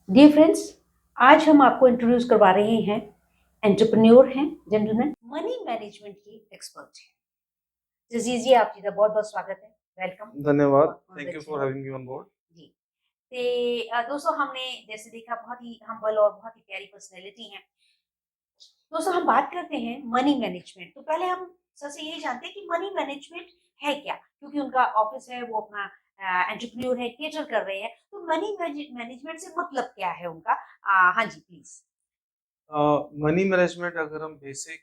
Dear friends, आज हम आपको इंट्रोड्यूस करवा रहे हैं एंटरप्रेन्योर हैं, जेंटलमैन, मनी मैनेजमेंट के एक्सपर्ट हैं। जजीज जी, आप जी का बहुत बहुत स्वागत है। वेलकम। धन्यवाद। Thank you for having me on board. जी। ते दोस्तों, हमने जैसे देखा बहुत ही हम्बल और बहुत ही प्यारी पर्सनैलिटी हैं। दोस्तों, हम बात करते हैं मनी मैनेजमेंट। तो पहले हम सबसे यही जानते हैं कि मनी मैनेजमेंट है क्या, क्योंकि उनका ऑफिस है, वो अपना एंटरप्रेन्योर है, केटर कर रहे हैं। तो मनी मैनेजमेंट से मतलब क्या है उनका? हाँ जी, प्लीज। मनी मैनेजमेंट अगर हम बेसिक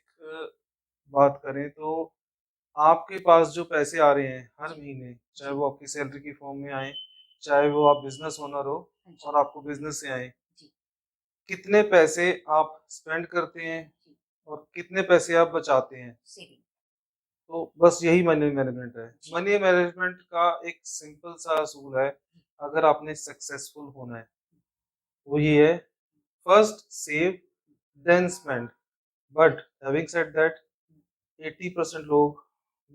बात करें तो आपके पास जो पैसे आ रहे हैं हर जी। महीने, चाहे जी। वो आपकी सैलरी की फॉर्म में आए, चाहे वो आप बिजनेस ओनर हो हाँ जी। और आपको बिजनेस से आए, जी। कितने पैसे आप स्पेंड करते हैं जी। और कितने पैसे आप बचाते हैं, सेविंग। तो बस यही मनी मैनेजमेंट है। जी। मनी मैनेजमेंट का एक सिंपल सा असूल है, अगर आपने सक्सेसफुल होना है, वो ये है: first save then spend. But having said that, 80% लोग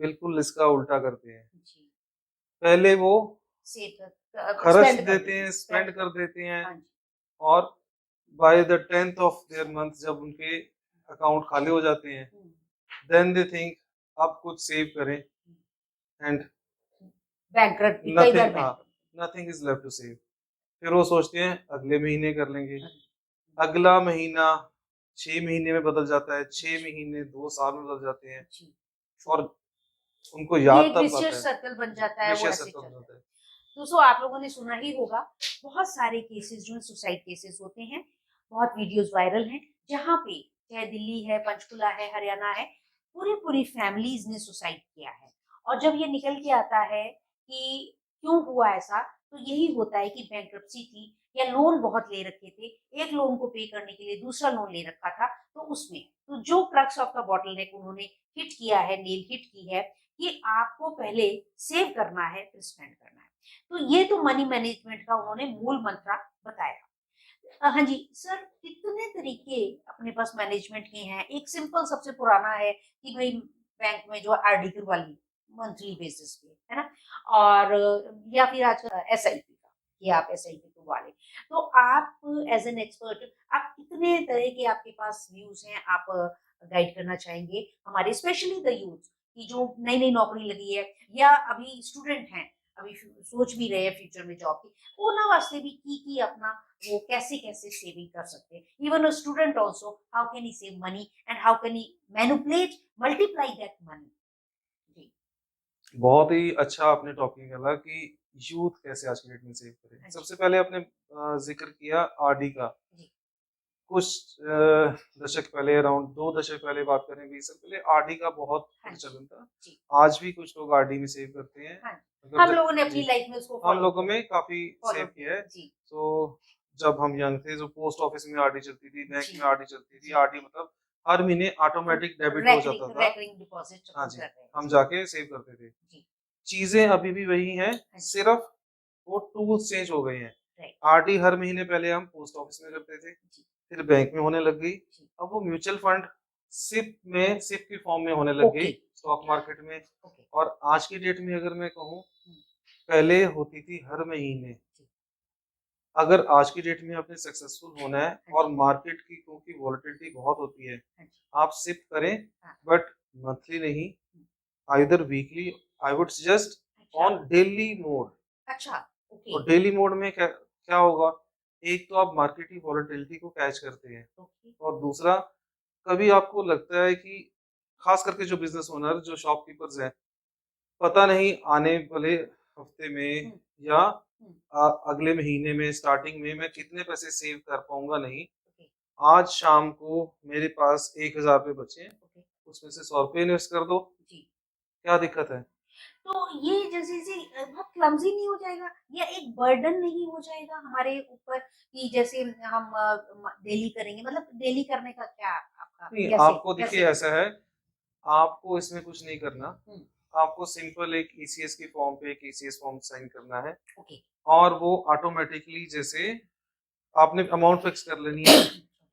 बिल्कुल इसका उल्टा करते हैं। जी। पहले वो सेव खर्च स्पेंड कर देते देते हैं, हैं, स्पेंड स्पेंड कर कर देते देते हैं, हैं। हाँ जी। और by the 10th of their month जब उनके अकाउंट खाली हो जाते हैं, हम्म। देन दे थिंक अब कुछ सेव करें, एंड बैंकरप्ट भी कई बार नथिंग, हाँ, bank. Nothing is left to save. फिर वो सोचते हैं अगले महीने कर लेंगे। हाँ अगला महीना 6 महीने में बदल जाता है, 6 महीने 2 साल में बदल जाते हैं, जी। और उनको ये याद एक तब आता विशियस है, सर्कल बन जाता है, वो विषय ऐसे सर्कल हो चलता है। जाता है। दोस्तों, आप लोगों ने सुना ही होगा, बहुत सारे केसेस जो है सुसाइड केसेस होते हैं। बहुत वीडियोस वायरल हैं, जहाँ पे चाहे दिल्ली है, पंचकुला है, हरियाणा है, पूरी पूरी फैमिलीज ने सुसाइड किया है। और जब ये निकल के आता है कि क्यों हुआ ऐसा, तो यही होता है कि बैंक्रप्सी थी, या लोन बहुत ले रखे थे, एक लोन को पे करने के लिए दूसरा लोन ले रखा था। तो उसमें तो जो क्रक्स ऑफ द बॉटल नेक उन्होंने हिट किया है, नेल हिट की है, कि आपको पहले सेव करना है, फिर स्पेंड करना है। तो ये तो मनी मैनेजमेंट का उन्होंने मूल मंत्र बताया। हाँ जी सर, कितने तरीके अपने पास मैनेजमेंट के हैं? एक सिंपल सबसे पुराना है कि भाई बैंक में जो आरडी करवा ली मंथली बेसिस पे, है ना? और या फिर आजकल एसआईपी का, कि आप एसआईपी करवा लें। तो आप एज एन एक्सपर्ट, आप कितने तरह के आपके पास व्यूज हैं, आप गाइड करना चाहेंगे हमारे स्पेशली द यूथ की जो नई नई नौकरी लगी है, या अभी स्टूडेंट हैं, अभी सोच भी रहे हैं फ्यूचर में जॉब की, ਉਹਨਾਂ वास्ते भी की अपना वो कैसे कैसे सेविंग कर सकते हैं? Even a student also, how can he save money and how can he manipulate multiply that money? जी। बहुत ही अच्छा आपने टॉपिक निकाला कि यूथ कैसे आज की डेट में सेव करें। हाँ जी। सबसे पहले आपने जिक्र किया आरडी का। जी। कुछ दशक पहले, अराउंड 2 दशक पहले बात करें, 20 साल पहले, आरडी का बहुत हाँ जी। प्रचलन था। जी। आज भी कुछ लोग आरडी में सेव करते हैं। हाँ, अगर हम लोगों ने अपनी जी, लाइफ में उसको हम फॉलो लोगों किया, में काफी फॉलो सेव किया किया है। है। जी। तो जब हम यंग थे, जो पोस्ट ऑफिस में आरडी चलती थी, बैंक जी। में आरडी चलती थी, जी। आरडी मतलब हर महीने हम ऑटोमेटिक डेबिट हो जाता रैकरिंग था। रैकरिंग डिपॉजिट हाँ हम जी, कर रहे हैं। हम जी। जाके सेव करते थे। जी। चीजें अभी भी वही हैं, हाँ जी। सिर्फ वो टूल्स चेंज हो गए हैं। राइट। आरडी हर महीने पहले हम पोस्ट ऑफिस में करते थे, जी। फिर बैंक में होने लग गई। जी। अब वो म्यूचुअल फंड सिप की फॉर्म में होने लग गई, ओके। स्टॉक मार्केट में। ओके। और आज की डेट में अगर मैं कहूँ, हम्म। पहले होती थी हर महीने। जी। अगर आज की डेट में आपने सक्सेसफुल होना है, हाँ और जी। मार्केट की क्योंकि वॉलेटिलिटी बहुत होती है, हाँ जी। आप सिप करें, हाँ। बट मंथली नहीं, hmm. Either weekly, I would suggest अच्छा। On daily mode. अच्छा। ओके। और डेली मोड में क्या क्या होगा, एक तो आप मार्केट की वॉलेटिलिटी को कैच करते हैं, ओके। और दूसरा, कभी आपको लगता है कि खास करके जो बिजनेस ओनर, जो शॉपकीपर्स हैं, पता नहीं आने वाले हफ्ते में हम्म। या हम्म। अगले महीने में स्टार्टिंग में मैं कितने पैसे सेव कर पाऊंगा नहीं। ओके। आज शाम को मेरे पास 1,000 रुपये बचे हैं, ओके। उसमें से 100 रुपये इन्वेस्ट कर दो, जी। क्या दिक्कत है? तो ये जैसे जी बहुत क्लमज़ी नहीं हो जाएगा, या एक बर्डन नहीं हो जाएगा हमारे ऊपर, कि जैसे हम डेली करेंगे, मतलब डेली करने का क्या आपका नहीं, कैसे आपको कैसे देखिए करें? ऐसा है, आपको इसमें कुछ नहीं करना। हुँ। आपको सिंपल एक ईसीएस की फॉर्म पे एक ईसीएस फॉर्म साइन करना है, ओके। और वो ऑटोमेटिकली, जैसे आपने अमाउंट फिक्स कर लेनी है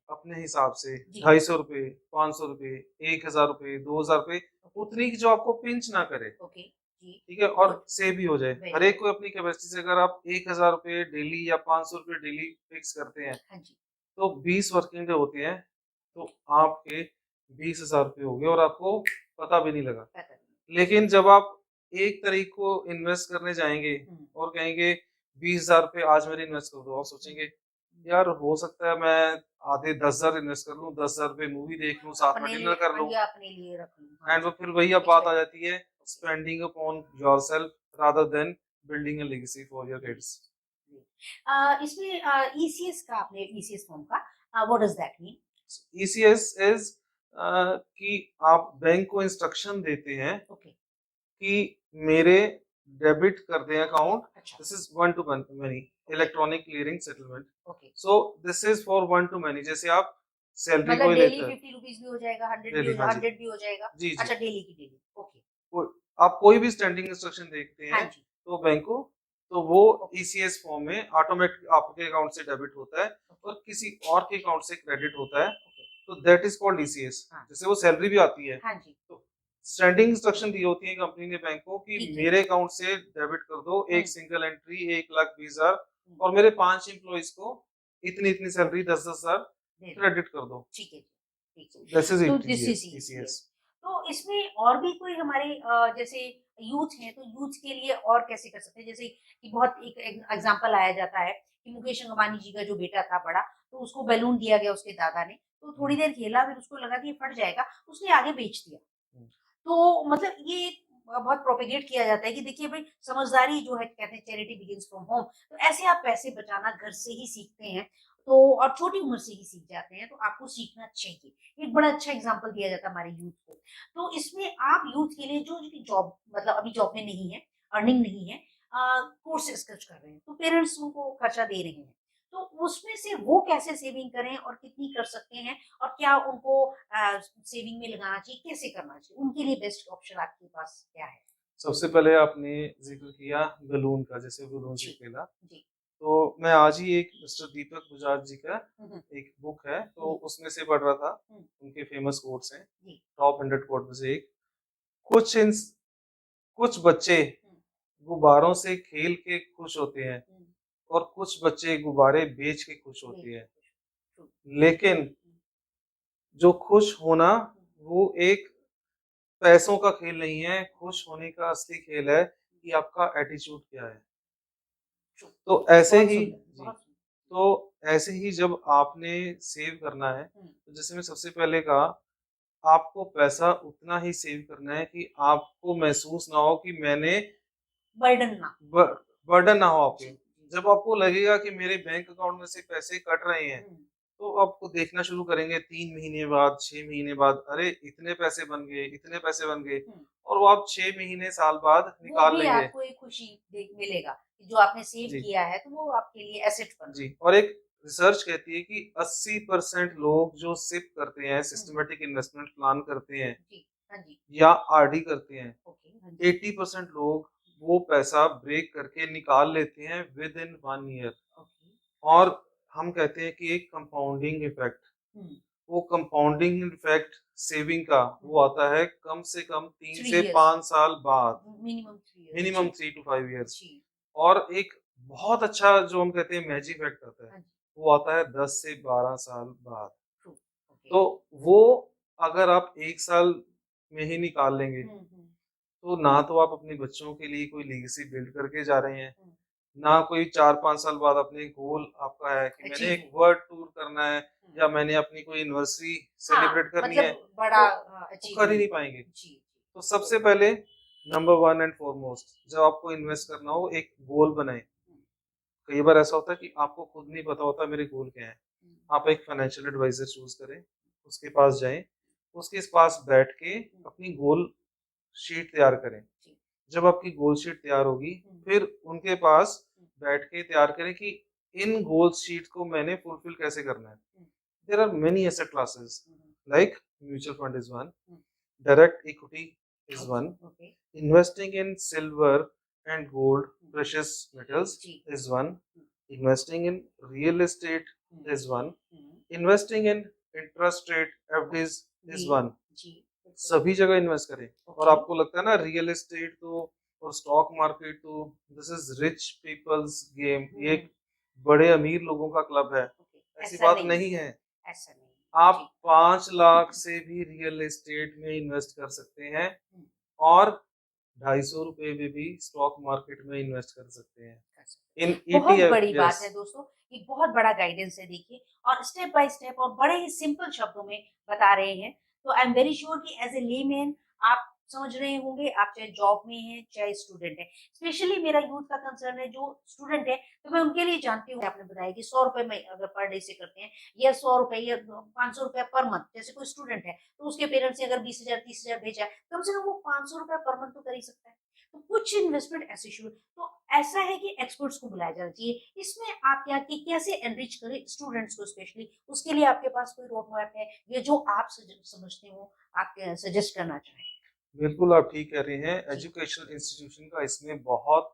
अपने हिसाब से, जी। 250 रुपये, 500 रुपये, 1,000 रुपये, 2,000 रुपये, उतनी की जो आपको पिंच ना करे। ओके। जी, ठीक है, और गुड, सेव भी हो जाए। वेरी हर एक गुड। को अपनी कैपेसिटी से अगर आप 1000 रुपये डेली या 500 रुपये डेली फिक्स करते हैं, हाँ जी, तो 20 वर्किंग डे होते हैं, तो आपके 20,000 रुपये हो गए और आपको पता भी नहीं लगा। पता नहीं। लेकिन जब आप 1 तारीख को इन्वेस्ट करने जाएंगे हुँ, और कहेंगे 20,000 रुपये आज मेरे इन्वेस्ट कर दो, आप हुँ, सोचेंगे हुँ। यार हो सकता है मैं आधे 10,000 इन्वेस्ट कर लूं, 10,000 रुपये मूवी देख लूं, साथ में अपने लिए डिनर कर लूं, या अपने लिए रख लूँ, हाँ एंड वो जी, फिर वही अब बात आ एक्सपेक्ट जाती है spending upon yourself rather than building a legacy for your kids. जी। इसमें ईसीएस का आपने ईसीएस फॉर्म का what does that mean? ECS is कि आप बैंक को इंस्ट्रक्शन देते हैं ओके, कि मेरे डेबिट कर दें अकाउंट, अच्छा, this is one two money, okay, electronic clearing settlement. Okay. So this is for one two money, जैसे आप सैलरी मतलब कोई डेली लेता है 50 रुपीज़ भी हो जाएगा, 100 भी हो डेली, हाँ जी, 100 भी हो जाएगा। जी जी, अच्छा डेली की डेली, ओके, आप कोई भी स्टैंडिंग इंस्ट्रक्शन देखते हाँ हैं जी, तो बैंक को, तो वो ओके, ईसीएस फॉर्म में ऑटोमेटिक आपके अकाउंट से डेबिट होता है ओके, और किसी और के अकाउंट से क्रेडिट होता है, ओके, तो दैट इज कॉल्ड ईसीएस। हाँ, जैसे वो सैलरी भी आती है, हाँ जी, तो स्टैंडिंग इंस्ट्रक्शन दी होती है कंपनी ने बैंक को कि ठीक है। मेरे अकाउंट से डेबिट कर दो हुँ, एक सिंगल एंट्री 1,20,000 हुँ, और मेरे 5 एम्प्लॉइज को इतनी इतनी सैलरी 10,000 दे दो, क्रेडिट कर दो। ठीक है, ठीक है। दिस इज तो it, this is ECS. ECS. तो इसमें और भी कोई हमारे जैसे यूथ हैं, तो यूथ के लिए और कैसे कर सकते हैं? जैसे कि बहुत एक एक एग्ज़ाम्पल लाया जाता है कि मुकेश अंबानी जी का जो बेटा था बड़ा, तो उसको बैलून दिया गया उसके दादा ने, तो थोड़ी देर खेला, फिर उसको लगा कि ये फट जाएगा, उसने आगे बेच दिया। तो मतलब ये बहुत प्रोपेगेट किया जाता है कि देखिए भाई समझदारी जो है कहते हैं चैरिटी बिगिंस फ्रॉम होम, तो ऐसे आप पैसे बचाना घर से ही सीखते हैं, तो और छोटी उम्र से ही सीख जाते हैं, तो आपको सीखना चाहिए। एक बड़ा अच्छा एग्जाम्पल दिया जाता है हमारे यूथ को। तो इसमें आप यूथ के लिए जो जॉब मतलब अभी जॉब में नहीं है, अर्निंग नहीं है, कोर्सेज खर्च कर रहे हैं, तो पेरेंट्स उनको खर्चा दे रहे हैं, तो उसमें से वो कैसे सेविंग करें और कितनी कर सकते हैं, और क्या उनको सेविंग में लगाना चाहिए, कैसे करना चाहिए? उनके लिए बेस्ट ऑप्शन आपके पास क्या है? सबसे पहले आपने जिक्र किया बलून का, जैसे बलून से जी, खेला, जी। तो मैं आज ही एक मिस्टर दीपक बुजाज जी का हुँ, हुँ, एक बुक है, तो हुँ, उसमें से पढ़ रहा था। हुँ, उनके फेमस कोट्स हैं, जी, टॉप 100 कोट में से एक, कुछ इंस कुछ बच्चे हुँ, गुब्बारों से खेल के खुश होते हैं हुँ, और कुछ बच्चे गुब्बारे बेच के खुश होते बिल्कुल, हैं। ट्रू, लेकिन हुँ, जो खुश होना, हुँ, वो एक पैसों का खेल नहीं है, खुश होने का असली खेल है कि आपका एटीट्यूड क्या है। ट्रू। तो ऐसे बहुत ही सुंदर, जी, बहुत सुंदर। तो ऐसे ही जब आपने सेव करना है, हुँ, तो जैसे मैं सबसे पहले कहा, आपको पैसा उतना ही सेव करना है कि आपको महसूस ना हो कि मैंने बर्डन ना। ब बर्डन ना हो आपके। जी, जी, जब आपको लगेगा कि मेरे बैंक अकाउंट में से पैसे कट रहे हैं, हुँ, तो आपको देखना शुरू करेंगे 3 महीने बाद, 6 महीने बाद, अरे! इतने पैसे बन गए, इतने पैसे बन गए, हुँ। और वो आप 6 महीने, साल बाद वो निकाल भी लेंगे। आपको एक खुशी देख मिलेगा कि जो आपने सेव जी, किया है, तो वो आपके लिए एसेट बन रहा जी। है। और एक रिसर्च कहती है कि 80% लोग जो सिप करते हैं, हुँ, सिस्टमैटिक इन्वेस्टमेंट प्लान करते हैं जी, हाँ जी, या आरडी करते हैं, ओके, हाँ जी, 80% लोग वो पैसा ब्रेक करके निकाल लेते हैं विद इन 1 ईयर। ओके, हाँ और जी, हम कहते हैं कि एक कंपाउंडिंग इफेक्ट, हुँ, वो कंपाउंडिंग इफेक्ट सेविंग का हुँ, वो आता है कम से कम 3 3 से इयर्स 5 साल बाद, मिनिमम 3 इयर्स मिनिमम जी, 3 टू 5 इयर्स। जी, और एक बहुत अच्छा जो हम कहते हैं मैजिक इफेक्ट आता है, हाँ जी, वो आता है 10 से 12 साल बाद। ट्रू, ओके, तो वो अगर आप 1 साल में ही निकाल लेंगे, हुँ, हुँ, तो ना तो आप अपने बच्चों के लिए कोई लीगेसी बिल्ड करके जा रहे हैं, हुँ, ना कोई 4-5 साल बाद अपने गोल आपका है कि मैंने एक अचीव वर्ल्ड टूर करना है हुँ, या मैंने अपनी कोई एनिवर्सरी हाँ, सेलिब्रेट करनी है, मतलब बड़ा तो वो कर ही अचीवमेंट नहीं पाएँगे। जी, जी, तो सबसे पहले नंबर 1 एंड फॉरमोस्ट, जब आपको इन्वेस्ट करना हो, एक गोल बनाएँ। हुँ, कई बार ऐसा होता है कि आपको खुद नहीं पता होता मेरे गोल क्या हैं। हुँ, आप एक फाइनेंशियल एडवाइज़र चूज़ करें, उसके पास जाएँ, उसके पास बैठ के हुँ, अपनी गोल शीट तैयार करें। जी, जब आपकी गोल शीट तैयार होगी, हुँ, फिर उनके पास हुँ, बैठ के तैयार करें कि इन गोल शीट को मैंने फुलफिल कैसे करना है। हुँ, there are many asset classes hmm, hmm, like mutual fund is one, hmm, direct equity is okay, one, okay, investing in silver and gold, hmm, precious metals ji, is one, hmm, investing in real estate hmm, is one, hmm, investing in interest rate FDs ji, is one। जी, बिल्कुल, सभी जगह invest करें। और okay, आपको लगता है ना real estate तो और स्टॉक मार्केट तो this is rich people's game, ये एक बड़े अमीर लोगों का क्लब है, ऐसी ऐसा बात नहीं नहीं है। ऐसा नहीं आप जी 5 लाख से भी रियल एस्टेट में इन्वेस्ट कर सकते हैं हम्म, और 250 रुपए में भी स्टॉक मार्केट में इन्वेस्ट कर सकते हैं कर सकते इन हैं। बहुत ETF। बड़ी बात यस, है दोस्तों, ये बहुत बड़ा गाइडेंस है देखिए, और स्टेप बाय स्टेप और बड़े ही सिंपल शब्दों में बता रहे हैं। तो आई एम वेरी श्योर कि एज ए लेमैन आप समझ रहे होंगे, आप चाहे जॉब में हैं चाहे स्टूडेंट है। स्पेशली मेरा यूथ का कंसर्न है, जो स्टूडेंट है तो मैं उनके लिए जानती हूँ। आपने बताया कि 100 रुपए में अगर पर डे से करते हैं, या 100 रुपए या 500 रुपया पर मंथ, जैसे कोई स्टूडेंट है तो उसके पेरेंट्स ने अगर 20,000 30,000 भेजा है, कम से कम वो 500 रुपया पर मंथ तो कर ही सकता है। तो कुछ इन्वेस्टमेंट ऐसे शुरू, तो ऐसा है कि एक्सपर्ट्स को बुलाया जाना चाहिए। इसमें आप क्या कि कैसे एनरिच करें स्टूडेंट्स को, स्पेशली उसके लिए आपके पास कोई रोड मैप है या जो आप समझते हो, आप सजेस्ट करना चाहें? बिल्कुल आप ठीक कह रहे हैं। जी एजुकेशनल इंस्टीट्यूशन का इसमें बहुत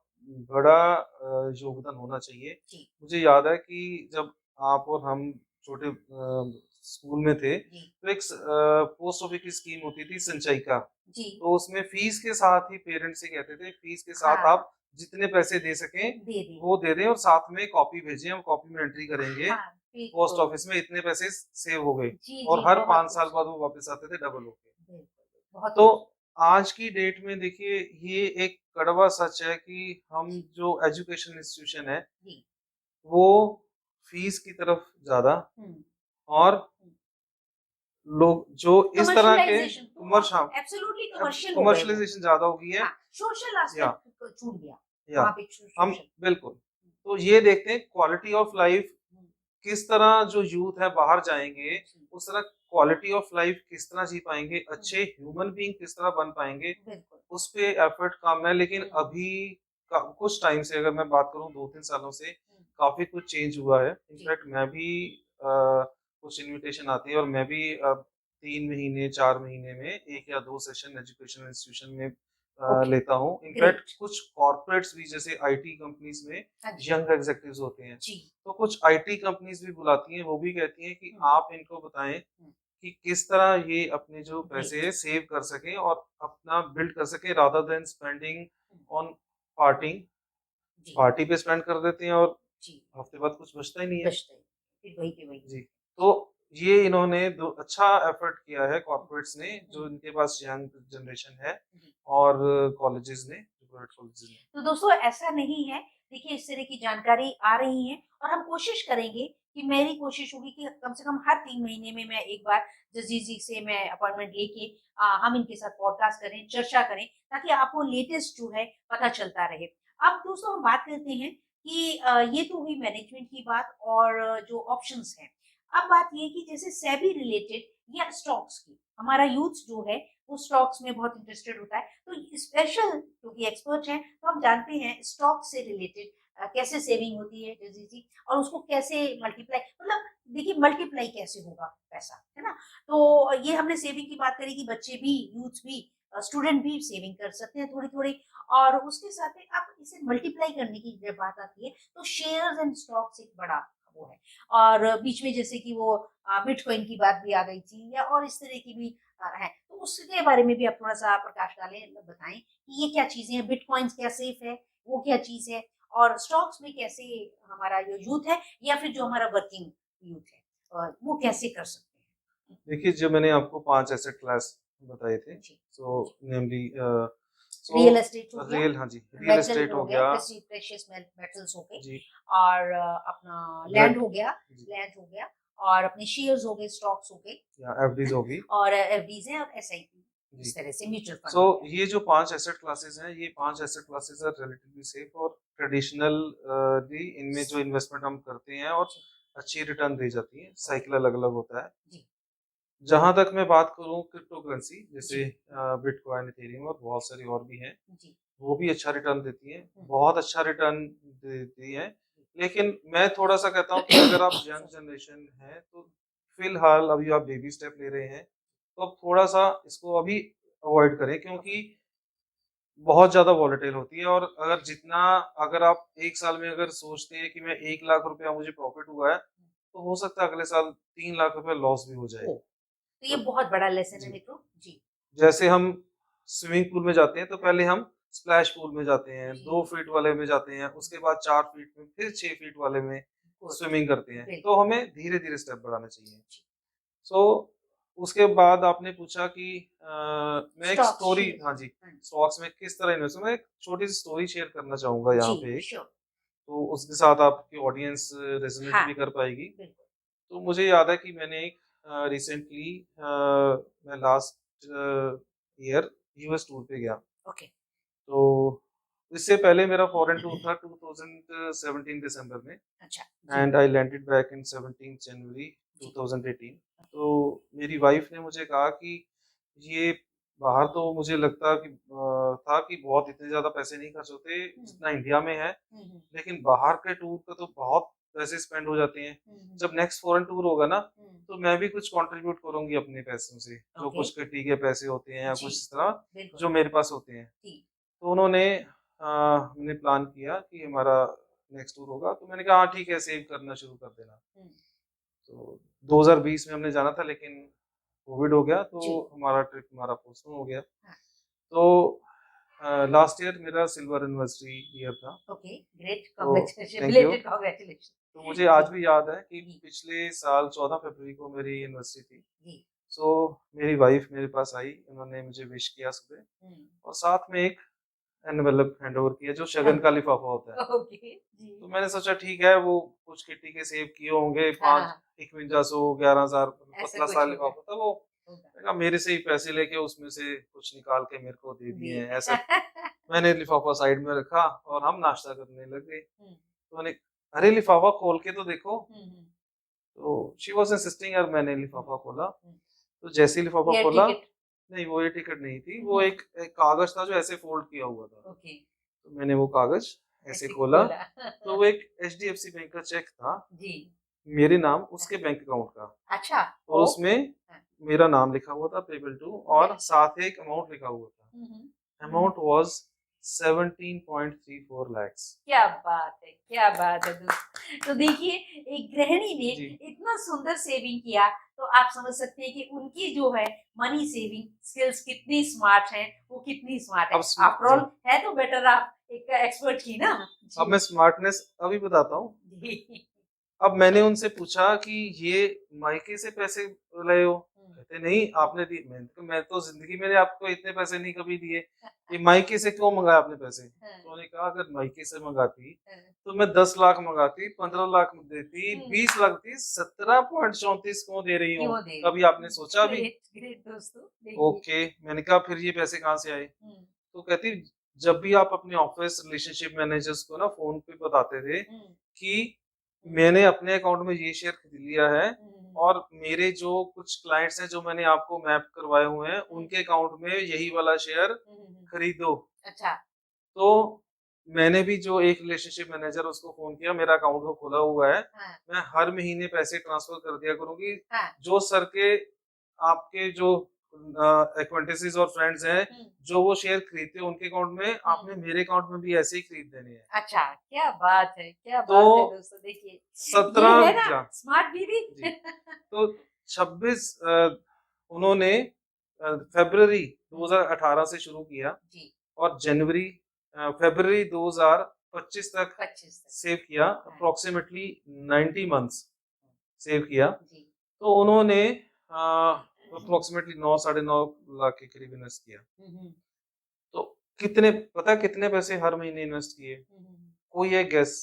बड़ा योगदान होना चाहिए। जी मुझे याद है कि जब आप और हम छोटे स्कूल में थे, जी तो एक पोस्ट ऑफिस की स्कीम होती थी संचयिका। जी तो उसमें फीस के साथ ही पेरेंट्स से कहते थे फीस के साथ हाँ आप जितने पैसे दे सकें दे दें। वो दे दें और साथ में कॉपी भेजें, हम कॉपी में एंट्री करेंगे हाँ पोस्ट बिल्कुल। ऑफिस में इतने पैसे सेव हो गए, जी और जी हर बहुत 5 साल खूबसूरत। बाद वो वापस आते थे डबल होके। बिल्कुल बहुत तो खूबसूरत। आज की डेट में देखिए ये एक कड़वा सच है कि हम जी जो एजुकेशन इंस्टीट्यूशन है जी वो फीस की तरफ ज्यादा हम्म और लोग जो इस तरह के कमर्शियलाइजेशन तो कमर्शियल एब्सोल्युटली कमर्शियल हो गए वो। कमर्शलाइजेशन ज्यादा हो गई है। हाँ सोशल या एस्पेक्ट छूट गया या वहां पे, हम सोशल। बिल्कुल, तो ये देखते हैं क्वालिटी ऑफ लाइफ किस तरह जो यूथ है बाहर जाएंगे, जी उस तरह क्वालिटी ऑफ लाइफ किस तरह जी पाएंगे, हम्म, अच्छे ह्यूमन बीइंग किस तरह बन पाएंगे, बिल्कुल। उस पे एफर्ट कम है। लेकिन अभी कुछ टाइम से अगर मैं बात करूं 2-3 सालों से काफी कुछ चेंज हुआ है। जी इनफैक्ट मैं भी कुछ इनविटेशन आती है और मैं भी 3 महीने 4 महीने में 1 या 2 सेशन एजुकेशन इंस्टीट्यूशन में ओके लेता हूँ। In fact great. कुछ कॉर्पोरेट्स भी जैसे आईटी कंपनीज में हाँ जी यंग एग्जीक्यूटिव्स होते हैं, जी तो कुछ आईटी कंपनीज भी बुलाती हैं, वो भी कहती हैं कि आप इनको बताएं हम्म, कि किस तरह ये अपने जो पैसे ग्रेट। है सेव कर सकें और अपना बिल्ड कर सकें rather than spending on partying. जी पार्टी पे स्पेंड कर देते हैं और जी हफ्ते बाद कुछ बचता ही नहीं है। बचते हैं, फिर वही के वही। जी, तो ये इन्होंने दो अच्छा एफर्ट किया है कॉर्पोरेट्स ने, जो इनके पास यंग जनरेशन है जी। और कॉलेजेस ने, प्राइवेट कॉलेजेस ने। तो दोस्तों ऐसा नहीं है, देखिए इस तरह की जानकारी आ रही है और हम कोशिश करेंगे कि, मेरी कोशिश होगी कि कम से कम हर 3 महीने में मैं एक बार जसजीत जी से मैं अपॉइंटमेंट लेके हम इनके साथ पॉडकास्ट करें, चर्चा करें, ताकि आपको लेटेस्ट जो है पता चलता रहे। अब दोस्तों हम बात करते हैं कि ये तो हुई मैनेजमेंट की बात और जो ऑप्शंस हैं। अब बात ये कि जैसे सेबी रिलेटेड या स्टॉक्स की, हमारा यूथ जो है वो स्टॉक्स में बहुत इंटरेस्टेड होता है। तो स्पेशल क्योंकि एक्सपर्ट हैं तो हम जानते हैं स्टॉक से रिलेटेड कैसे सेविंग होती है जैसे जी, और उसको कैसे मल्टीप्लाई, मतलब देखिए मल्टीप्लाई कैसे होगा पैसा, है ना? तो ये हमने सेविंग की बात करी कि बच्चे भी, यूथ भी, स्टूडेंट भी सेविंग कर सकते हैं थोड़ी थोड़ी, और उसके साथ में आप इसे मल्टीप्लाई करने की जब बात आती है तो शेयर्स एंड स्टॉक्स एक बड़ा वो है। और बीच में जैसे कि वो बिटकॉइन की बात भी आ गई थी, या और इस तरह की भी है, तो उसके बारे में भी आप थोड़ा-सा प्रकाश डालें, बताएँ कि ये क्या चीज़ें हैं, बिटकॉइन्स क्या सेफ है, वो क्या चीज़ है, और स्टॉक्स में कैसे हमारा जो यूथ है या फिर जो हमारा वर्किंग यूथ है वो कैसे कर सकते हैं? देखिए, जो मैंने आपको 5 एसेट क्लास बताए थे, जी, सो नेमली सो रियल एस्टेट हो गया, रियल, हाँ जी, रियल मेटल एस्टेट हो हो गया, गया। प्रेशियस मेटल्स हो गए, जी, और अपना लैंड ब्रेड, हो गया, जी, लैंड हो गया, और अपने शेयर्स हो गए, स्टॉक्स हो गए, या एफडीज हैं? होगी। और एफडीज़ हैं और एसआईपी, जी, इस तरह से म्यूचुअल फंड सो हो गया। ये जो 5 एसेट क्लासेस हैं, ये 5 asset classes are relatively safe और ट्रेडिशनल ली इनमें जो इन्वेस्टमेंट हम करते हैं और जी, अच्छी रिटर्न दी जाती है, ओके, साइकिल अलग-अलग होता है। जी, जहाँ तक मैं बात करूँ क्रिप्टो करेंसी जी, जैसे बिटकॉइन, इथेरियम और बहुत सारी और भी हैं, जी, वो भी अच्छा रिटर्न देती हैं, हुँ, बहुत अच्छा रिटर्न देती हैं। लेकिन मैं थोड़ा-सा कहता हूँ कि अगर आप यंग जनरेशन हैं, तो फिलहाल अभी आप बेबी स्टेप ले रहे हैं, तो आप थोड़ा-सा इसको अभी अवॉइड करें क्योंकि बहुत ज़्यादा वॉलेटाइल होती है। और अगर आप 1 साल में अगर सोचते हैं कि मैं 1 लाख रुपया मुझे प्रॉफ़िट हुआ है, तो हो सकता है अगले साल 3 लाख रुपए लॉस भी हो जाए। ओह! तो ये तो बहुत बड़ा लेसन है जी, मित्रों। जी, जैसे हम स्विमिंग पूल में जाते हैं तो हाँ, पहले हम स्प्लैश पूल में जाते हैं, जी। 2 फीट वाले में जाते हैं, उसके बाद 4 फीट में, फिर 6 फीट वाले में Good. स्विमिंग करते हैं। बिल्कुल। तो हमें धीरे-धीरे स्टेप बढ़ाना चाहिए। जी। सो उसके बाद आपने पूछा कि मैं एक Stocks स्टोरी, शेयर। हाँ जी, हाँ जी। स्टॉक्स में किस तरह इन्वेस्ट, मैं एक छोटी सी स्टोरी शेयर करना चाहूँगा यहाँ जी, पे, श्योर। तो उसके साथ आपकी ऑडियंस रेज़ोनेट हाँ, भी कर पाएगी। बिल्कुल। तो मुझे याद है कि मैंने एक रिसेंटली मैं लास्ट ईयर यूएस टूर पे गया। ओके। तो इससे पहले मेरा फॉरेन टूर था 2017 दिसंबर में, अच्छा, जी। And I landed back in 17 जनवरी जी। 2018। तो मेरी वाइफ ने मुझे कहा कि ये बाहर तो मुझे लगता कि था कि बहुत इतने ज़्यादा पैसे नहीं खर्च होते जितना इंडिया में है, हुँ। लेकिन बाहर के टूर पे तो बहुत पैसे स्पेंड हो जाते हैं। जब नेक्स्ट फॉरेन टूर होगा ना, तो मैं भी कुछ कंट्रीब्यूट करूँगी अपने पैसों से, जो ओके। कुछ किटी के पैसे होते हैं या जी, कुछ इस तरह बिल्कुल। जो मेरे पास होते हैं। जी। तो उन्होंने हमने प्लान किया कि हमारा नेक्स्ट टूर होगा, तो मैंने कहा हाँ ठीक है, सेव करना शुरू कर देना। हुँ। तो 2020 में हमने जाना था, लेकिन कोविड हो गया, तो जी। हमारा ट्रिप हमारा पोस्टपोन हो गया। हाँ। तो लास्ट ईयर मेरा सिल्वर एनिवर्सरी ईयर था। ओके, ग्रेट, तो congratulation, thank you. Belated congratulation. तो मुझे जी, आज भी याद है कि जी, पिछले साल 14 फरवरी को मेरी एनिवर्सरी थी। जी। सो मेरी वाइफ मेरे पास आई, उन्होंने मुझे विश किया सुबह, हुँ। और साथ में एक एनवेलप हैंडओवर किया जो शगन का लिफाफा होता है। ओके, जी। तो मैंने सोचा ठीक है, वो कुछ किट्टी के सेव किए होंगे, हाँ, 5 हाँ, 5100 11,000 ऐसा पतला सा कुछ होगा, लिफाफा था वो। होगा। मैंने कहा मेरे से ही पैसे लेके उसमें से कुछ निकाल के मेरे को दे दिए जी। हैं ऐसा। मैंने लिफाफा साइड में रखा और हम नाश्ता करने लग गए। हुँ, तो मैंने, अरे लिफाफा खोल के तो देखो। हुँ। तो शी वाज इंसिस्टिंग, और मैंने हुँ, लिफाफा खोला। हुँ। तो जैसे ही लिफाफा एयर खोला, टिकट। नहीं वो ये टिकट नहीं थी, वो हुँ, एक कागज था जो ऐसे फोल्ड किया हुआ था। ओके, तो मैंने वो कागज ऐसे ऐसे खोला, खोला। तो वो एक एचडीएफसी बैंक का चेक था, जी। मेरे नाम उसके बैंक अकाउंट का, अच्छा, और ओके। उसमें हाँ, मेरा नाम लिखा हुआ था, पेबल टू, और साथ एक अमाउंट लिखा हुआ हुँ, हुँ। था। Amount was 17.34 lakhs। क्या बात है, क्या बात है दोस्तों। तो देखिए, एक गृहिणी ने जी। इतना सुंदर सेविंग किया, तो आप समझ सकते हैं कि उनकी जो है मनी सेविंग स्किल्स कितनी स्मार्ट हैं, वो कितनी स्मार्ट है। अब स्म आफ्टर जी, ऑल है तो बेटर आप एक एक्सपर्ट की ना। अब जी, मैं स्मार्टनेस अभी बताता हूँ। जी। अब मैंने उनसे पूछा कि ये मायके से पैसे लाए हो? हुँ, कहते नहीं, आपने दिए। मैं तो ज़िंदगी में आपको इतने पैसे नहीं कभी दिए, ये मायके से क्यों मँगाए आपने पैसे? हाँ, तो उन्होंने कहा अगर मायके से मँगाती हाँ, तो मैं 10 लाख मँगाती, 15 लाख देती, हुँ। 20 लाख देती, 17.34 क्यों दे रही हो? क्यों दे कभी आपने रही? सोचा भी? ग्रेट, ग्रेट दोस्तों, देखिए। ओके, मैंने कहा फिर ये पैसे कहाँ से आए? हुँ, तो कहती जब भी आप अपने ऑफिस रिलेशनशिप मैनेजर्स को ना फ़ोन पे बताते थे हुँ, कि हुँ, मैंने अपने अकाउंट में ये शेयर खरीद लिया है, हुँ, और मेरे जो कुछ क्लाइंट्स हैं जो मैंने आपको मैप करवाए हुए हैं, हुँ, उनके अकाउंट में यही वाला शेयर हुँ। खरीदो। अच्छा, तो मैंने भी जो एक रिलेशनशिप मैनेजर, उसको फ़ोन किया, मेरा अकाउंट वो खुला हुआ है, हाँ, मैं हर महीने पैसे ट्रांसफ़र कर दिया करूँगी। हाँ, जो सर के आपके जो एक्वेंटेंसेस और फ्रेंड्स हैं, हुँ, जो वो शेयर खरीदते हैं उनके अकाउंट में, हुँ। आपने मेरे अकाउंट में भी ऐसे ही खरीद देने हैं। अच्छा, क्या तो बात है दोस्तों, देखिए, ये 17 है ना जा स्मार्ट बीवी। जी, तो 26 उन्होंने फ़रवरी हुँ, 2018 से शुरू किया, जी, और फ़रवरी 2025 तक 25 तक, सेव किया, हाँ, अप्रॉक्सिमेटली 90 मंथ्स सेव किया। जी। तो उन्होंने अप्रॉक्सिमेटली 9 साढ़े 9 लाख के करीब इन्वेस्ट किया। हुँ, हुँ, तो कितने, पता है कितने पैसे हर महीने इन्वेस्ट किए? हुँ, हुँ। कोई है गेस?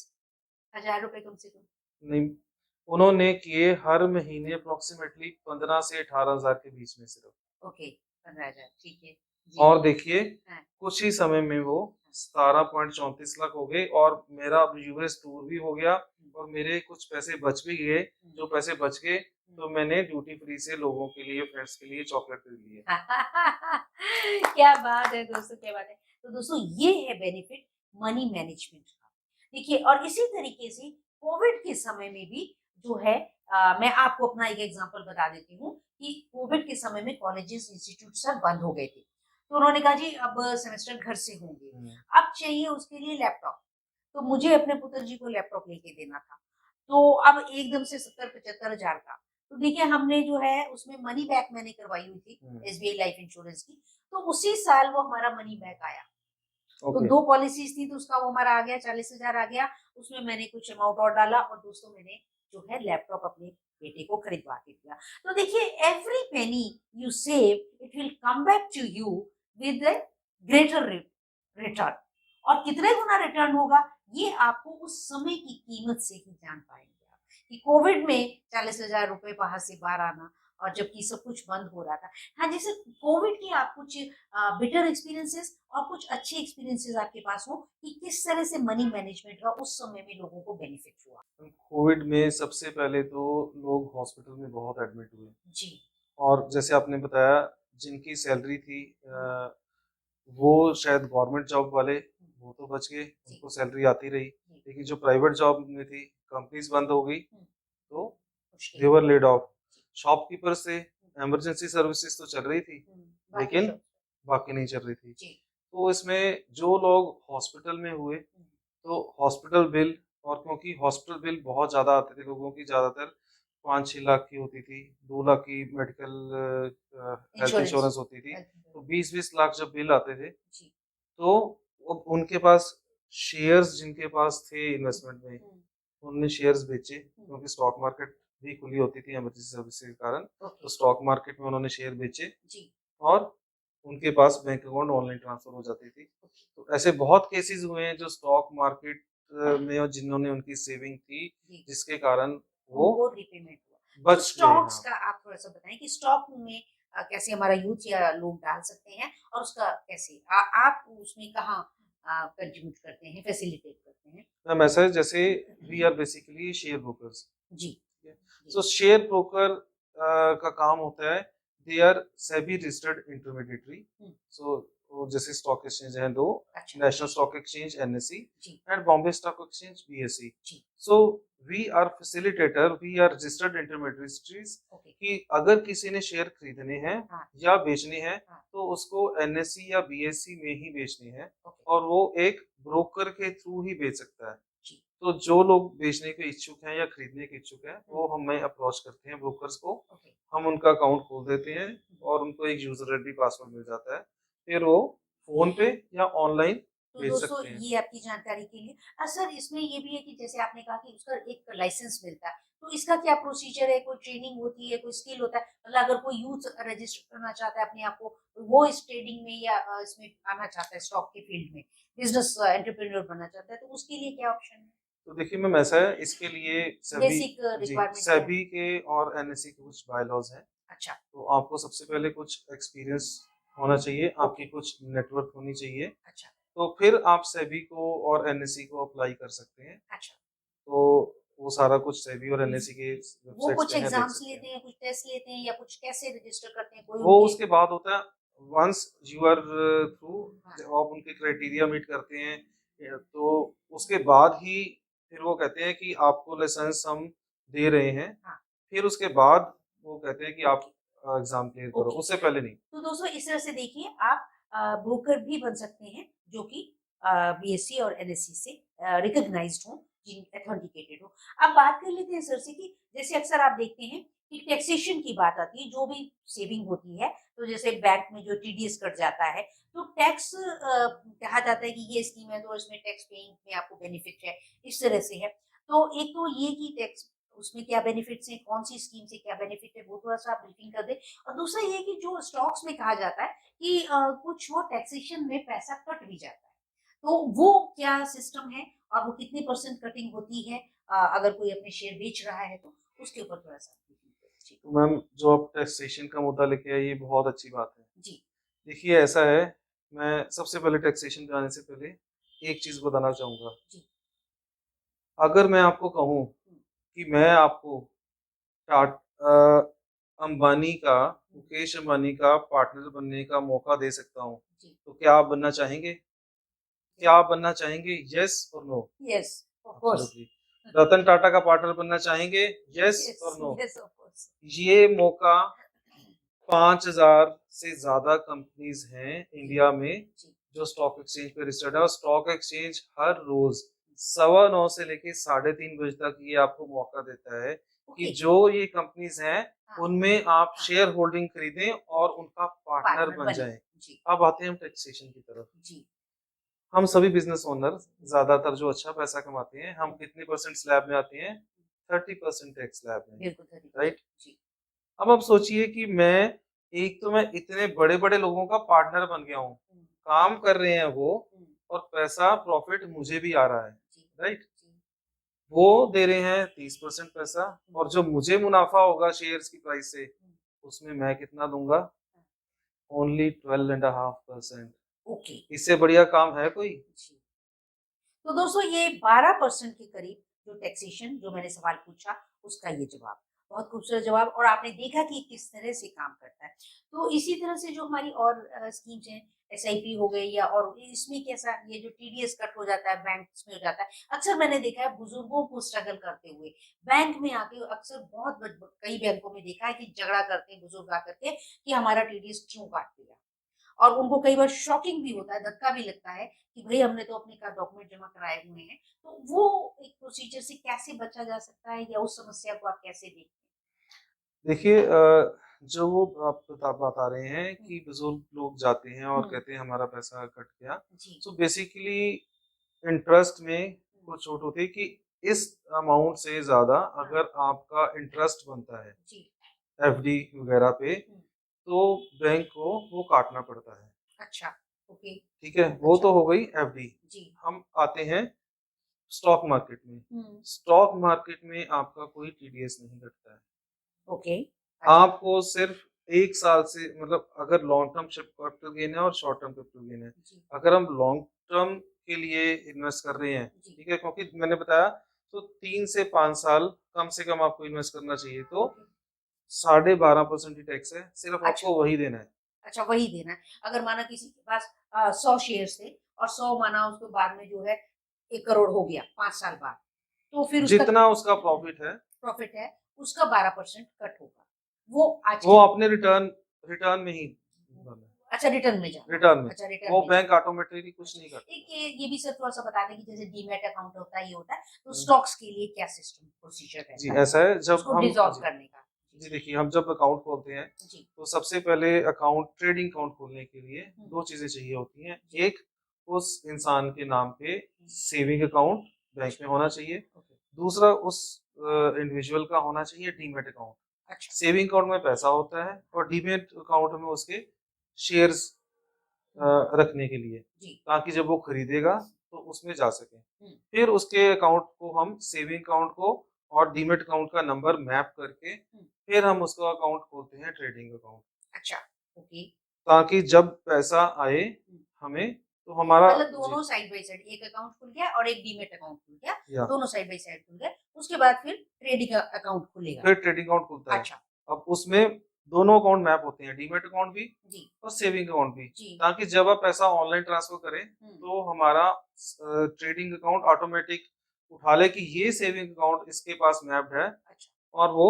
₹1000 कम से कम। नहीं, उन्होंने किए हर महीने अप्रॉक्सिमेटली 15 से 18,000 के बीच में सिर्फ। ओके, 15,000 ठीक है। जी, और देखिए, हाँ, कुछ ही समय में वो 17.34 लाख हो गए, और मेरा अब यूएस टूर भी हो गया, हुँ, और मेरे कुछ पैसे बच भी गए। हुँ, जो पैसे बच गए, हुँ। तो मैंने ड्यूटी फ्री से लोगों के लिए, फ्रेंड्स के लिए चॉकलेट खरीद लिए। क्या बात है दोस्तों, क्या बात है। तो दोस्तों, ये है बेनिफिट मनी मैनेजमेंट का। देखिए, और इसी तरीके से कोविड के समय में भी जो है, मैं आपको अपना एक एग्जांपल बता देती हूँ कि कोविड के समय में कॉलेजेस इंस्टीट्यूट सब बंद हो गए थे। तो उन्होंने कहा जी अब सेमेस्टर घर से होंगे, हुँ, अब चाहिए उसके लिए लैपटॉप। तो मुझे अपने पुत्र जी को लैपटॉप लेके देना था। तो अब एकदम से 70-75 हज़ार का। तो देखिए, हमने जो है उसमें मनी बैक मैंने करवाई हुई थी हुँ। एसबीआई लाइफ इंश्योरेंस की। तो उसी साल वो हमारा मनी बैक आया। तो ओके 2 पॉलिसीज़ थी तो उसका वो हमारा आ गया 40,000 आ गया, उसमें मैंने कुछ अमाउंट और डाला और दोस्तों मैंने जो है लैपटॉप अपने बेटे को खरीदवा के दिया। तो देखिए every penny you save it will come back to you with a greater return और कितने गुना रिटर्न होगा ये आपको उस समय की कीमत से ही जान पाएँगे आप, कि कोविड में 40,000 रुपए बाहर से बाहर आना और जबकि सब कुछ बंद हो रहा था। हाँ, जैसे कोविड की आप कुछ बिटर एक्सपीरियंसेस और कुछ अच्छे एक्सपीरियंसेस आपके पास हो कि किस तरह से मनी मैनेजमेंट का उस समय में लोगों को बेनिफिट हुआ? कोविड में सबसे पहले तो लोग हॉस्पिटल में बहुत एडमिट हुए जी। और जैसे आपने बताया जिनकी सैलरी थी वो शायद गवर्नमेंट जॉब वाले वो तो बच गए जी। उनको सैलरी आती रही जी। लेकिन जो प्राइवेट जॉब में थी कंपनीज बंद हो गई हुँ, तो मुश्किल। दे वर लेड ऑफ जी। शॉपकीपर से इमरजेंसी सर्विसेज तो चल रही थी हुँ, बाकी लेकिन सब बाकी नहीं चल रही थी जी। तो इसमें जो लोग हॉस्पिटल में हुए हुँ, तो हॉस्पिटल बिल और क्योंकि हॉस्पिटल बिल बहुत ज़्यादा आते थे लोगों की ज़्यादातर 5-6 लाख की होती थी 2 लाख की मेडिकल हेल्थ इंश्योरेंस इंश्योरेंस होती थी हेल्थ तो 20-20 लाख जब बिल आते थे जी। तो अब उनके पास शेयर्स जिनके पास थे इन्वेस्टमेंट में हुँ, उन्होंने शेयर्स बेचे हुँ, क्योंकि स्टॉक मार्केट भी खुली होती थी इमरजेंसी सर्विस के कारण ओके। तो स्टॉक मार्केट में उन्होंने शेयर बेचे जी, और उनके पास बैंक अकाउंट ऑनलाइन ट्रांसफर हो जाती थी ओके। तो ऐसे बहुत केसेस हुए हैं जो स्टॉक मार्केट में और जिन्होंने उनकी सेविंग थी जी, जिसके कारण वो उनको रिपेमेंट हुआ। तो बच गए स्टॉक्स हाँ का आप थोड़ा-सा बताएँ कि स्टॉक में कैसे हमारा यूथ या लोग डाल सकते हैं और उसका कैसे आप उसमें कहाँ कंट्रीब्यूट करते हैं, फैसिलिटेट करते हैं? मैम ऐसा है जैसे we are basically share brokers जी, ठीक है जी। सो शेयर ब्रोकर का काम होता है they are SEBI registered intermediary hmm, so जैसे स्टॉक एक्सचेंज हैं दो अच्छा, नेशनल स्टॉक एक्सचेंज एनएसई जी, and Bombay stock exchange BSE जी, so we are facilitator we are registered intermediaries okay. कि अगर किसी ने शेयर खरीदने हैं हाँ, या बेचने हैं हाँ, तो उसको एनएसई या बीएसई में ही बेचने हैं ओके, और वो एक ब्रोकर के थ्रू ही बेच सकता है जी, तो जो लोग बेचने के इच्छुक हैं या खरीदने के इच्छुक हैं, हुँ, वो हमें अप्रोच करते हैं ब्रोकर्स को। ओके, हम उनका अकाउंट खोल देते हैं हुँ। और उनको एक यूज़र आईडी पासवर्ड मिल जाता है। फिर वो फ़ोन पे या ऑनलाइन तो बेच दोस्तों सकते हैं। ये आपकी जानकारी के लिए सर इसमें ये भी है कि जैसे आपने कहा कि उसका एक लाइसेंस मिलता है तो इसका क्या प्रोसीजर है कोई ट्रेनिंग होती है कोई स्किल होता है मतलब अगर कोई यूथ रजिस्टर करना चाहता है अपने आप को तो वो इस ट्रेडिंग में या इसमें आना चाहता है स्टॉक के फील्ड में बिजनेस एंटरप्रेन्योर बनना चाहता है तो उसके लिए क्या ऑप्शन है तो देखिए मैम ऐसा है, इसके लिए सेबी बेसिक जी, रिक्वायरमेंट क्या है सेबी के और एनएसई के कुछ बायलॉज़ हैं। अच्छा तो आपको सबसे पहले कुछ एक्सपीरियंस होना चाहिए, आपकी ओके कुछ नेटवर्क होनी चाहिए। अच्छा तो फिर आप सेबी को और एनएसई को अप्लाई कर सकते हैं। अच्छा तो वो सारा कुछ सेबी और एनएसई के वो वेबसाइट्स कुछ पे है, देख एग्जाम्स सकते हैं। लेते हैं कुछ टेस्ट लेते हैं या कुछ कैसे रजिस्टर करते हैं कोई वो उनके उसके बाद होता है वंस यू आर थ्रू हाँ जब आप उनके क्राइटेरिया मीट करते हैं तो उसके बाद ही फिर वो कहते हैं कि आपको लाइसेंस हम दे रहे हैं। हाँ फिर उसके बाद वो कहते हैं कि आप ओके एग्ज़ाम क्लियर करो, ओके उससे पहले नहीं। तो दोस्तों इस तरह से देखिए आप ब्रोकर भी बन सकते हैं जो कि बीएससी और एनएससी से रिकॉग्नाइज्ड हो जिन अथेंटिकेटेड हो अब बात कर लेते हैं सर से कि जैसे अक्सर आप देखते हैं कि टैक्सेशन की बात आती है जो भी सेविंग होती है तो जैसे बैंक में जो टीडीएस कट जाता है तो टैक्स कहा जाता है कि ये स्कीम है तो इसमें टैक्स पेइंग में आपको बेनिफिट है इस तरह से है तो एक तो ये कि टैक्स उसमें क्या बेनिफिट्स हैं कौन सी स्कीम से क्या बेनिफिट है वो थोड़ा सा आप ब्रीफिंग कर दें और दूसरा ये कि जो स्टॉक्स में कहा जाता है कि कुछ वो टैक्सेशन में पैसा कट भी जाता है तो वो क्या सिस्टम है और वो कितने परसेंट कटिंग होती है अगर कोई अपने शेयर बेच रहा है तो उसके ऊपर थोड़ा सा briefing करें। जी तो मैम जो आप टैक्सेशन का मुद्दा लेके आए ये बहुत अच्छी बात है। जी देखिए ऐसा है, मैं सबसे पहले टैक्सेशन पे आने से पहले एक चीज़ बताना चाहूँगा। जी अगर मैं आपको कहूँ हम्म, कि मैं आपको टाट अंबानी का मुकेश अंबानी का पार्टनर बनने का मौका दे सकता हूँ, जी तो क्या आप बनना चाहेंगे? क्या आप बनना चाहेंगे? येस और no? Yes of course absolutely. Ratan Tata का पार्टनर बनना चाहेंगे? येस यस और नो? यस ऑफ कोर्स ये मौका 5,000 से ज़्यादा कंपनीज़ हैं जी इंडिया में, जी जो स्टॉक एक्सचेंज पे रजिस्टर्ड है और स्टॉक एक्सचेंज हर रोज़ 9:15 से लेके 3:30 बजे तक ये आपको मौका देता है कि ओके जो ये कंपनीज़ हैं, हाँ उनमें आप हाँ शेयर होल्डिंग खरीदें और उनका पार्टनर पार्टनर बन बने जाएँ। जी अब आते हैं हम टैक्सेशन की तरफ। जी हम सभी बिजनेस ओनर ज्यादातर जो अच्छा पैसा कमाते हैं, हम कितने परसेंट स्लैब में आते हैं? 30% टैक्स स्लैब में, बिल्कुल 30% राइट? जी। अब आप सोचिए कि मैं इतने बड़े बड़े लोगों का पार्टनर बन गया हूँ, हुँ, काम कर रहे हैं वो, हुँ, और पैसा प्रॉफिट मुझे भी आ रहा है, जी, राइट? जी, वो दे रहे हैं 30% पैसा, और जो मुझे मुनाफा होगा शेयर्स की प्राइस से, हुँ, उसमें मैं कितना दूंगा? हाँ, ओनली 12.5%। ओके, इससे बढ़िया काम है कोई? जी। तो दोस्तों ये 12% के करीब जो टैक्सेशन जो मैंने सवाल पूछा उसका ये जवाब। बहुत खूबसूरत जवाब और आपने देखा कि किस तरह से काम करता है। तो इसी तरह से जो हमारी और स्कीम्स हैं एसआईपी हो गई या और इसमें कैसा ये जो टीडीएस कट हो जाता है बैंक्स में हो जाता है। अक्सर मैंने देखा है बुजुर्गों को स्ट्रगल करते हुए बैंक में आके अक्सर कई बैंकों में देखा है कि झगड़ा करते हैं बुजुर्ग आकर के कि हमारा टीडीएस क्यों काट दिया। और उनको कई बार शॉकिंग भी होता है, धक्का भी लगता है कि भई हमने तो अपने का डॉक्यूमेंट जमा कराए हुए हैं। तो वो एक प्रोसीजर से कैसे बचा जा सकता है या उस समस्या को आप कैसे देखते देखिए, जो वो आप बता रहे हैं हैं? कि बुजुर्ग लोग जाते हैं और हुँ, कहते हैं हमारा पैसा कट गया। जी। सो बेसिकली इंटरेस्ट में हुँ, कुछ छूट होती है कि इस अमाउंट से ज़्यादा हाँ, अगर आपका इंटरेस्ट बनता है जी। एफडी वगैरह पे, हुँ, तो बैंक को वो काटना पड़ता है। अच्छा, ओके, ठीक है? वो अच्छा, तो हो गई एफडी। जी। हम आते हैं स्टॉक मार्केट में। हुँ, स्टॉक मार्केट में आपका कोई टीडीएस नहीं कटता है। ओके, अच्छा, आपको सिर्फ 1 साल से, मतलब अगर long term ship capital gain है और शॉर्ट टर्म कैपिटल गेन है। जी, अगर हम लॉन्ग टर्म के लिए इन्वेस्ट कर रहे हैं, जी, ठीक है? क्योंकि मैंने बताया, तो 3 से 5 साल कम से कम आपको इन्वेस्ट करना चाहिए। तो ओके, 12.5% ही टैक्स है, सिर्फ अच्छा, आपको वही देना है। अच्छा वही देना है। अगर माना किसी के पास 100 शेयर्स थे और 100 माना उसको बाद में जो है 1 करोड़ हो गया 5 साल बाद, तो फिर उसका जितना उसका प्रॉफिट है, प्रॉफिट है, उसका 12% कट होगा। वो आज वो के अपने रिटर्न रिटर्न में ही भरना है। अच्छा रिटर्न में जाना है। रिटर्न में। अच्छा रिटर्न वो में बैंक जाना है। ऑटोमेटिकली कुछ अच्छा, नहीं करता। एक ये भी सर थोड़ा-सा बता दें कि जैसे डीमैट अकाउंट होता है, ये होता है, तो हुँ। स्टॉक्स के लिए क्या सिस्टम प्रोसीजर जी, रहता है? ऐसा है, जब उसको हम डिसॉल्व जी। करने का? जी, जी, देखिए, हम जब अकाउंट खोलते हैं, जी। तो सबसे पहले अकाउंट ट्रेडिंग अकाउंट खोलने के लिए हुँ, 2 चीज़ें चाहिए होती हैं। जी, एक, उस इंसान के नाम पे हुँ, सेविंग अकाउंट बैंक अच्छा, में होना चाहिए। ओके, दूसरा, उस इंडिविजुअल का होना चाहिए डीमैट अकाउंट। अच्छा, सेविंग अकाउंट में पैसा होता है और डीमैट अकाउंट में उसके शेयर्स हुँ, रखने के लिए, जी, ताकि जब वो खरीदेगा तो उसमें जा सके। हुँ, फिर उसके अकाउंट को हम सेविंग अकाउंट को और डीमैट अकाउंट का नंबर मैप करके हुँ, फिर हम उसका अकाउंट खोलते हैं ट्रेडिंग अकाउंट, अच्छा, ओके, ताकि जब पैसा आए हुँ। हमें, तो हमारा मतलब जी, दोनों साइड बाय साइड एक अकाउंट खुल गया और एक डीमैट अकाउंट खुल गया, या दोनों साइड बाय साइड खुल गए, उसके बाद फिर ट्रेडिंग अकाउंट खुलेगा। फिर ट्रेडिंग अकाउंट खुलता है। अच्छा, अब उसमें दोनों अकाउंट मैप होते हैं, डीमैट अकाउंट भी जी, और सेविंग अकाउंट भी, जी, ताकि जब आप पैसा ऑनलाइन ट्रांसफर करें, हुँ, तो हमारा ट्रेडिंग अकाउंट ऑटोमेटिक उठा ले कि ये सेविंग अकाउंट इसके पास मैप्ड है, अच्छा, और वो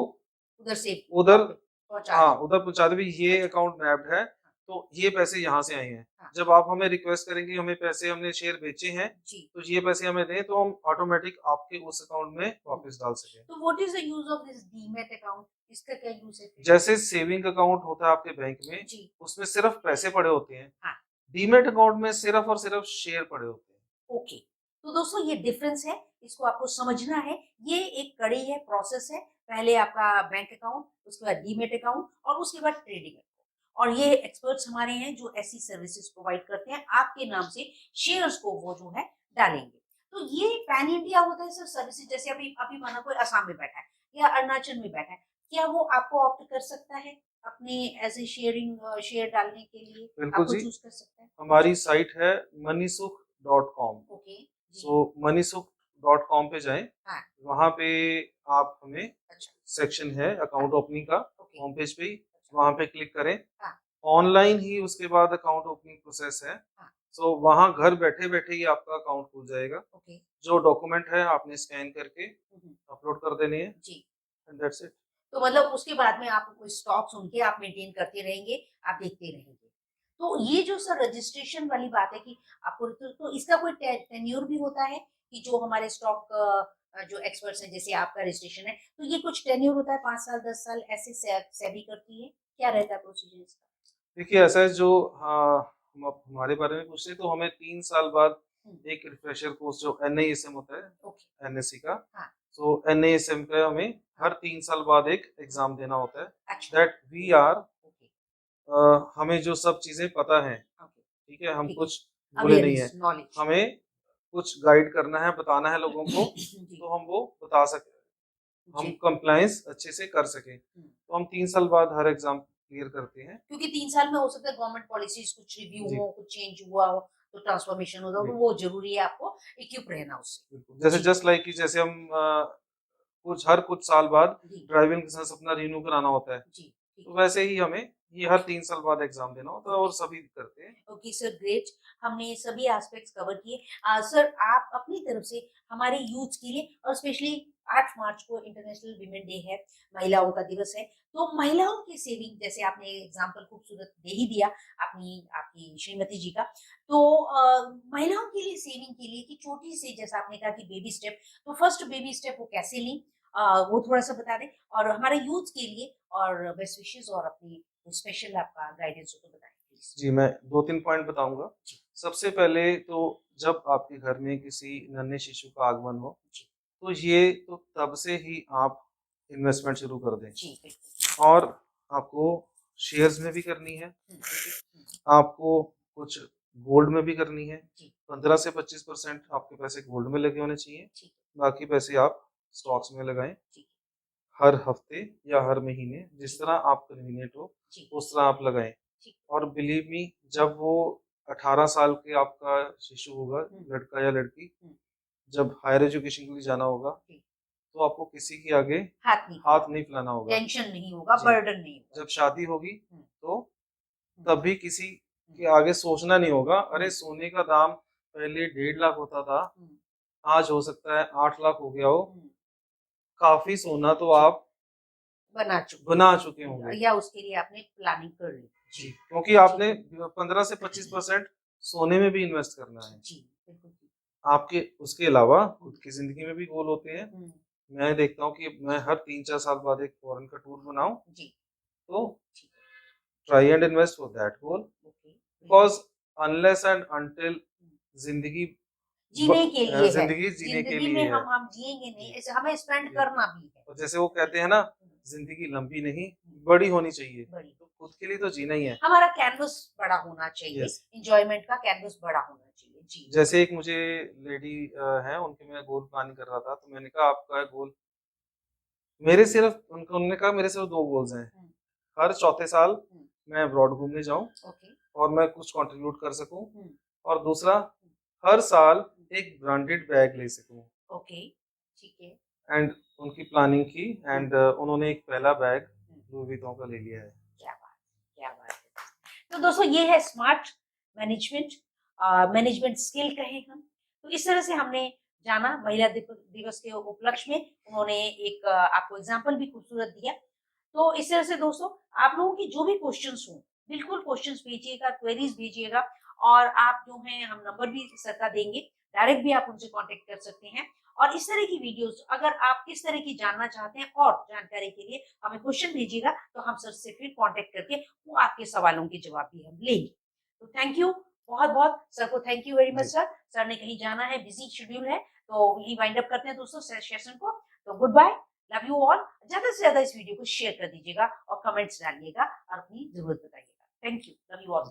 उधर से उधर, प्रॉफिट पहुँचा हाँ, दे। उधर पहुँचा दे भी, ये अच्छा, अकाउंट मैप्ड है, हाँ, तो ये पैसे यहाँ से आए हैं। हाँ, जब आप हमें रिक्वेस्ट करेंगे, हमें पैसे, हमने शेयर बेचे हैं, जी, तो ये पैसे हमें दें, तो हम ऑटोमेटिक आपके उस अकाउंट में हुँ। वापस डाल सकें। तो what is the use of this demat account? इसका क्या यूज़ है फिर? जैसे सेविंग अकाउंट होता है आपके बैंक में, जी, उसमें सिर्फ पैसे पड़े होते हैं। हाँ, डीमैट अकाउंट में सिर्फ और सिर्फ शेयर पड़े होते हैं। ओके। तो दोस्तों ये डिफरेंस है, इसको आपको समझना है। ये एक कड़ी है, प्रोसेस है। पहले आपका बैंक अकाउंट, उसके बाद डीमैट अकाउंट और उसके बाद ट्रेडिंग अकाउंट। और ये एक्सपर्ट्स हमारे हैं जो ऐसी सर्विसेज प्रोवाइड करते हैं, आपके नाम से शेयर्स को वो जो है डालेंगे। तो ये पैन इंडिया होता है सर सर्विसेज जैसे अभी अभी माना कोई असम में बैठा है या अरुणाचल में बैठा है, क्या वो आपको ऑप्ट कर सकता है अपने एज़ ए शेयर डालने के लिए? बिल्कुल आपको जी, चूज़ कर सकता है? हमारी साइट है moneysuख.com। ओके, जी, सो moneysuख.com पे जाएँ, हाँ, वहाँ पे आप हमें, अच्छा, सेक्शन है हाँ, अकाउंट ओपनिंग का, ओके, होम पेज पे ही, अच्छा, वहाँ पे क्लिक करें। हाँ, ऑनलाइन ही उसके बाद अकाउंट ओपनिंग प्रोसेस है। हाँ, सो वहाँ घर बैठे-बैठे ही आपका अकाउंट खुल जाएगा। ओके, जो डॉक्यूमेंट है आपने स्कैन करके हुँ, हुँ, अपलोड कर देने हैं, जी। And that's it. तो मतलब उसके बाद में आप कोई स्टॉक्स उनके आप मेंटेन करते रहेंगे, आप देखते रहेंगे। तो ये जो सर रजिस्ट्रेशन वाली बात है कि आपको तो इसका कोई टेन्योर भी होता है कि जो हमारे स्टॉक जो एक्सपर्ट्स हैं जैसे आपका रजिस्ट्रेशन है, तो ये कुछ टेन्योर होता है 5 साल, 10 साल ऐसे सेबी करती है? क्या रहता है प्रोसीजर इसका? देखिए, ऐसा है, जो हाँ, हम आप हमारे बारे में पूछ रहे हैं, तो हमें 3 साल बाद एक रिफ्रेशर कोर्स जो NISM होता है, ओके। NSC का। हाँ। सो NISM का हमें हर 3 साल बाद एक एग्जाम देना होता है। अच्छा। That we are, okay. हमें जो सब चीजें पता है, ओके। ठीक है, हम ठीक है। कुछ भूले नहीं है, अवेयरनेस, नॉलेज। हमें कुछ गाइड करना है, बताना है लोगों को, जी। तो हम वो बता सके, हम जी। कंप्लायंस अच्छे से कर सकें। तो हम 3 साल बाद हर एग्जाम क्लियर करते हैं। क्योंकि 3 साल में हो सकता है गवर्नमेंट पॉलिसीज कुछ रिव्यू जी। हो, कुछ चेंज हुआ हो, तो ट्रांसफॉर्मेशन होता हो, जी। तो वो जरूरी है आपको इक्विप रहना उससे। बिल्कुल। जैसे जी। जस्ट लाइक कि जैसे हम हर कुछ साल बाद जी। ड्राइविंग लाइसेंस अपना रिन्यू कराना होता है, जी। ठीक तो है। वैसे ही हमें ये हर 3 साल बाद एग्जाम देना होता है, और सभी करते हैं। Okay sir, great. हमने सभी एस्पेक्ट्स कवर किए। सर, आप अपनी तरफ से हमारे यूथ के लिए, और स्पेशली 8 मार्च को इंटरनेशनल वीमेन डे है, महिलाओं का दिवस है, तो महिलाओं की सेविंग, जैसे आपने एग्जांपल खूबसूरत दे ही दिया अपनी आपकी श्रीमती जी का, तो महिलाओं के लिए सेविंग के लिए कि छोटी से, जैसा आपने कहा कि बेबी स्टेप, तो फर्स्ट बेबी स्टेप वो कैसे लें, वो थोड़ा सा बता दें, और हमारे यूथ के लिए और बेस्ट विशेस और अपनी स्पेशल आपका गाइडेंस हो तो बताएं प्लीज। जी, मैं 2-3 पॉइंट बताऊंगा। जी। सबसे पहले तो जब आपके घर में किसी नन्हे शिशु का आगमन हो, जी। तो ये तो तब से ही आप इन्वेस्टमेंट शुरू कर दें। जी बिल्कुल। और आपको शेयर्स में भी करनी है, आपको कुछ गोल्ड में भी करनी है। जी। 15 से 25% आपके पैसे गोल्ड में लगे होने चाहिए, ठीक बाकी पैसे आप स्टॉक्स में लगाएं। ठीक हर हफ्ते या हर महीने जिस तरह आप कन्वीनियंट हो, जी उस तरह आप लगाएं। ठीक। और बिलीव मी, जब वो 18 साल के आपका शिशु होगा, लड़का या लड़की, हम्म। जब हायर एजुकेशन के लिए जाना होगा, जी। तो आपको किसी के आगे हाथ नहीं फैलाना होगा। टेंशन नहीं होगा, जी। बर्डन नहीं होगा। जब शादी होगी, हम्म। तो हम्म। तब भी किसी के आगे सोचना नहीं होगा। अरे, हम्म। सोने का दाम पहले 1.5 लाख होता था, हम्म। आज हो सकता है 8 लाख हो गया हो। हम्म। काफी सोना तो जी। आप बना चुके होंगे। या उसके लिए आपने प्लानिंग कर ली। जी, क्योंकि आपने 15 से 25% सोने में भी इन्वेस्ट करना है। जी बिल्कुल। आपके उसके अलावा खुद की जिंदगी में भी गोल होते हैं। हम्म। मैं देखता हूँ कि मैं हर 3-4 साल बाद एक फॉरेन का टूर बनाऊं, जी। तो ठीक try and invest for that goal, है। Okay. Because unless and until जिंदगी जीने के लिए है। जिंदगी जीने के जिंदगी में लिए है। हम जिएंगे नहीं, ऐसे हमें स्पेंड जी। करना भी है। और जैसे वो कहते हैं ना, जिंदगी लंबी नहीं बड़ी होनी चाहिए, बड़ी। तो खुद के लिए तो जीना ही है। हमारा कैनवस बड़ा होना चाहिए, यस। एंजॉयमेंट का कैनवस बड़ा होना चाहिए। जी। जैसे एक मुझे लेडी है, उनके मैं गोल प्लानिंग कर रहा था, तो मैंने कहा आपका गोल, मेरे सिर्फ उन्होंने कहा मेरे सिर्फ 2 गोल्स हैं। हम्म। हर चौथे साल हम्म। मैं अब्रॉड घूमने जाऊं, ओके। और मैं कुछ कंट्रीब्यूट कर सकूं, हम्म। और दूसरा, हर साल एक ब्रांडेड बैग ले सकूं। ओके। ठीक है। एंड उनकी प्लानिंग की, एंड उन्होंने एक पहला बैग लुई विटॉन का ले लिया है। क्या बात, क्या बात है। तो दोस्तों, ये है स्मार्ट मैनेजमेंट, मैनेजमेंट स्किल कहें हम। तो इस तरह से हमने जाना महिला दिवस के उपलक्ष्य में, उन्होंने एक आपको एग्जाम्पल भी खूबसूरत दिया। तो इस तरह से दोस्तों, आप लोगों की जो भी क्वेश्चंस हो, बिल्कुल क्वेश्चंस भेजिएगा, क्वेरीज भेजिएगा, और आप जो हैं, हम नंबर भी सर का देंगे, डायरेक्ट भी आप उनसे कांटेक्ट कर सकते हैं। और इस तरह की वीडियोस अगर आप किस तरह की जानना चाहते हैं और जानकारी के लिए हमें क्वेश्चन भेजिएगा, तो हम सर से फिर कांटेक्ट करके वो आपके सवालों के जवाब भी हम लेंगे। तो थैंक यू बहुत बहुत सर को, thank you very much sir. Sir ने कहीं जाना है, बिजी शेड्यूल है, तो यही वाइंड अप करते हैं दोस्तों सेशन को। तो good bye, love you all. ज्यादा से ज्यादा इस वीडियो को शेयर कर दीजिएगा और कमेंट्स डालिएगा और अपनी जरूरत बताइएगा। Thank you, love you all.